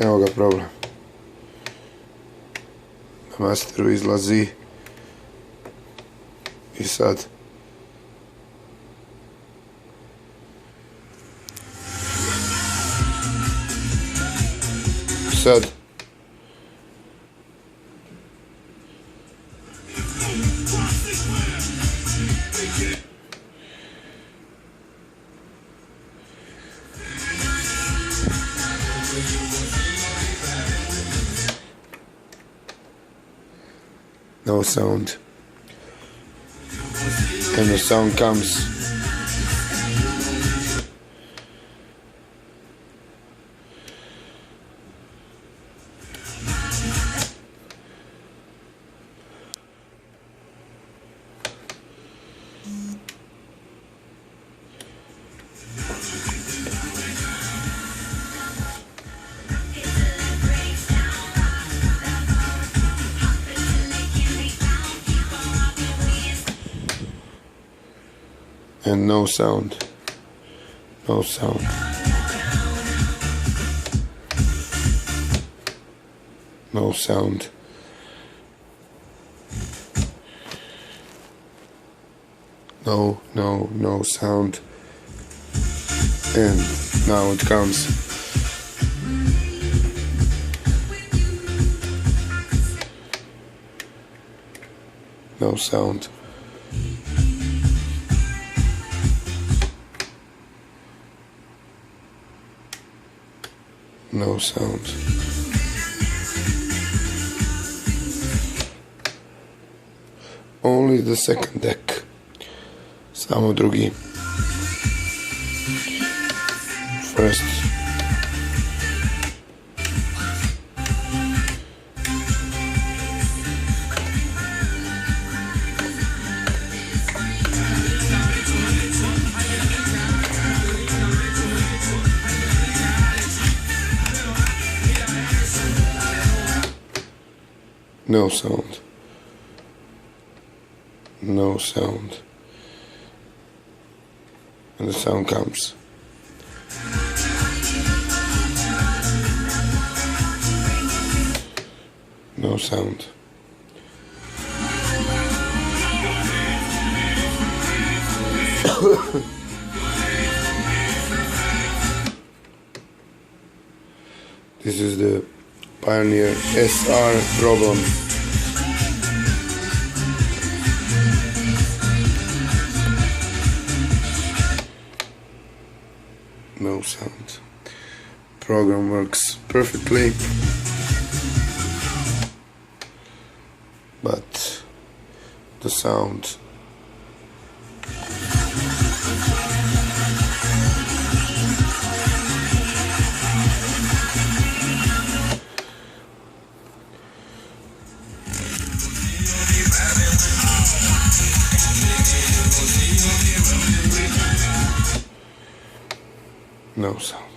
Evo ga problem. Na masteru izlazi. I sad. No sound. And the sound comes. And no sound. No sound. No sound. No sound. And now it comes. No sound. No sound. Only the second deck. Samo drugi. First. No sound. No sound. And the sound comes. No sound. This is the Pioneer SR problem. No sound. Program works perfectly, but the sound no sound.